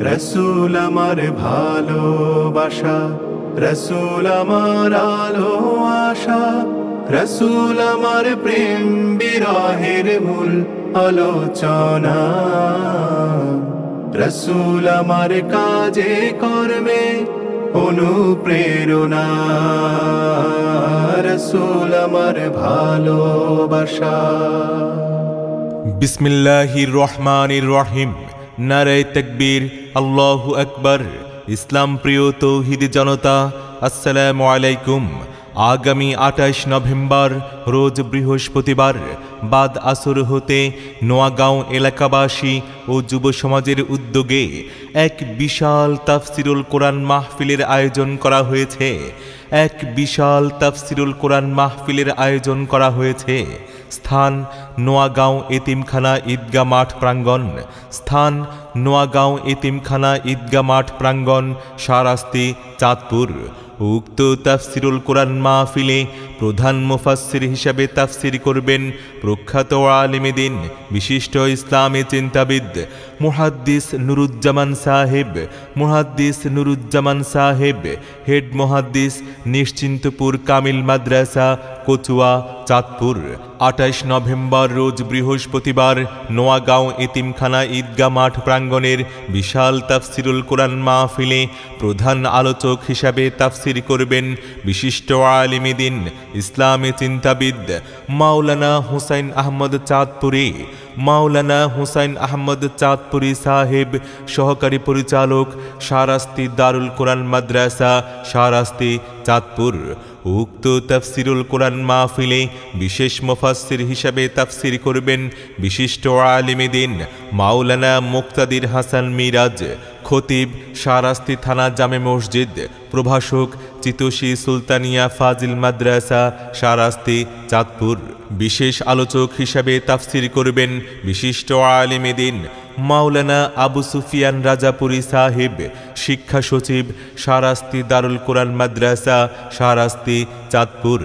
রসুল আমার ভালোবাসা, রসুল আমার আলো আশা, রসুল আমার প্রেম বিরহের মূল আলোচনা। রসুল আমার কাজে কর্মে অনুপ্রেরণা, রসুল আমার ভালোবাসা। বিসমিল্লাহির রহমানির রহিম। নারে তাকবীর, আল্লাহু আকবার। ইসলাম প্রিয় তৌহিদি জনতা, আসসালামু আলাইকুম। আগামী 28 নভেম্বর রোজ বৃহস্পতিবার বাদ আসর হতে নোয়াগাঁও এলাকাবাসী ও যুব সমাজের উদ্যোগে এক বিশাল তাফসিরুল কোরআন মাহফিলের আয়োজন করা হয়েছে। এক বিশাল তাফসিরুল কোরআন মাহফিলের আয়োজন করা হয়েছে। স্থান নোয়াগাঁও এতিমখানা ঈদগাহ মাঠ প্রাঙ্গণ। স্থান নোয়াগাঁও এতিমখানা ঈদগাহ মাঠ প্রাঙ্গণ, শাহরাস্তি, চাঁদপুর। উক্ত তাফসিরুল কোরআন মাহফিলে প্রধান মুফাসসির হিসাবে তাফসির করবেন প্রখ্যাত আলেমে দ্বীন, বিশিষ্ট ইসলামী চিন্তাবিদ মুহাদ্দিস নুরুজ্জামান সাহেব। মুহাদ্দিস নুরুজ্জামান সাহেব, হেড মুহাদ্দিস, নিশ্চিন্তপুর কামিল মাদ্রাসা, কচুয়া, চাঁদপুর। 28 নভেম্বর রোজ বৃহস্পতিবার নোয়াগাঁও এতিমখানা ঈদগাহ মাঠ প্রাঙ্গণের বিশাল তাফসিরুল কোরআন মাহফিলে প্রধান আলোচক হিসাবে তাফসির করবেন বিশিষ্ট আলেমে দ্বীন, ইসলামী চিন্তাবিদ মাওলানা হুসাইন আহমদ চাঁদপুরি। মাওলানা হুসাইন আহমদ চাঁদপুরি সাহেব, সহকারী পরিচালক, শাহরাস্তি দারুল কোরআন মাদ্রাসা, শাহরাস্তি, চাঁদপুর। উক্ত তাফসিরুল কোরআন মাহফিলে বিশেষ মুফাসসির হিসাবে তাফসির করবেন বিশিষ্ট আলেমে দ্বীন মাওলানা মুক্তাদির হাসান মিরাজ, খতিব, শাহরাস্তি থানা জামে মসজিদ, প্রভাষক, চিতোষী সুলতানিয়া ফাজিল মাদ্রাসা, শাহরাস্তি, চাঁদপুর। বিশেষ আলোচক হিসাবে তাফসির করবেন বিশিষ্ট আলেমে দ্বীন মাওলানা আবু সুফিয়ান রাজাপুরি সাহেব, শিক্ষা সচিব, শাহরাস্তি দারুল কোরআন মাদ্রাসা, শাহরাস্তি, চাঁদপুর।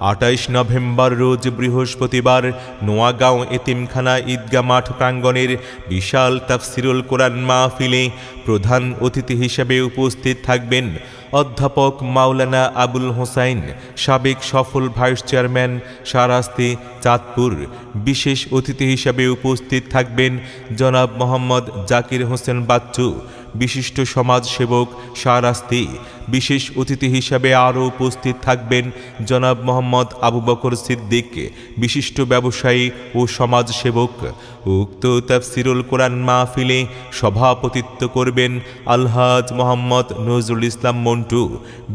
28 নভেম্বর রোজ বৃহস্পতিবার নোয়াগাঁও এতিমখানা ঈদগাহ মাঠ প্রাঙ্গণের বিশাল তাফসিরুল কোরআন মাহফিলে প্রধান অতিথি হিসেবে উপস্থিত থাকবেন অধ্যাপক মাওলানা আবুল হোসাইন, সাবেক সফল ভাইস চেয়ারম্যান, শাহরাস্তি, চাঁদপুর। বিশেষ অতিথি হিসেবে উপস্থিত থাকবেন জনাব মোহাম্মদ জাকির হোসেন বাচ্চু, বিশিষ্ট সমাজসেবক, শাহরাস্তি। বিশেষ অতিথি হিসাবে আরও উপস্থিত থাকবেন জনাব মোহাম্মদ আবু বকর সিদ্দিক, বিশিষ্ট ব্যবসায়ী ও সমাজসেবক। উক্ত তাফসিরুল কোরআন মাহফিলে সভাপতিত্ব করবেন আলহাজ মোহাম্মদ নজরুল ইসলাম মন্টু,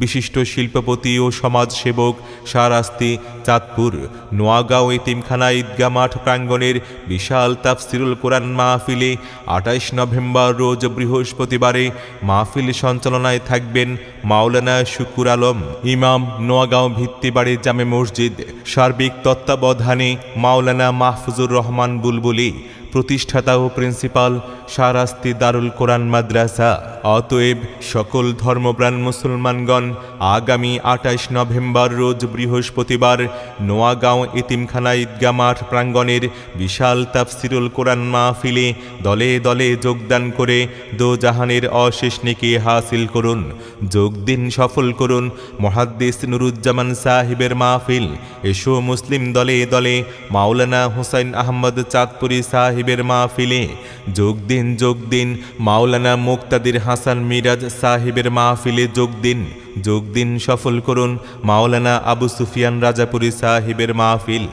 বিশিষ্ট শিল্পপতি ও সমাজসেবক, শাহরাস্তি, চাঁদপুর। নোয়াগাঁও এতিমখানা ঈদগাহ মাঠ প্রাঙ্গণের বিশাল তাফসিরুল কোরআন মাহফিলে 28 নভেম্বর রোজ বৃহস্পতিবারে মাহফিল সঞ্চালনায় থাকবেন মাওলানা শুকুর আলম, ইমাম, নোয়াগাঁও ভিত্তিবাড়ি জামে মসজিদ। সার্বিক তত্ত্বাবধানে মাওলানা মাহফুজুর রহমান বুলবুলি, প্রতিষ্ঠাতা ও প্রিন্সিপাল, শাহরাস্তি দারুল কোরআন মাদ্রাসা। অতএব সকল ধর্মপ্রাণ মুসলমানগণ আগামী 28 নভেম্বর রোজ বৃহস্পতিবার নোয়াগাঁও এতিমখানা ঈদগাহ মাঠ প্রাঙ্গণের বিশাল তাফসিরুল কোরআন মাহফিলে দলে দলে যোগদান করে দোজাহানের অশেষ নেকি হাসিল করুন। যোগ দিন, সফল করুন মুহাদ্দিস নুরুজ্জামান সাহেবের মাহফিল। এসো মুসলিম দলে দলে মাওলানা হুসাইন আহমদ চাঁদপুরি সাহেবের মাহফিলে। যোগ দিন মাওলানা মুক্তাদির হাসান মিরাজ সাহেবের মাহফিলে। যোগ দিন, সফল করুন মাওলানা আবু সুফিয়ান রাজাপুরি সাহেবের মাহফিল।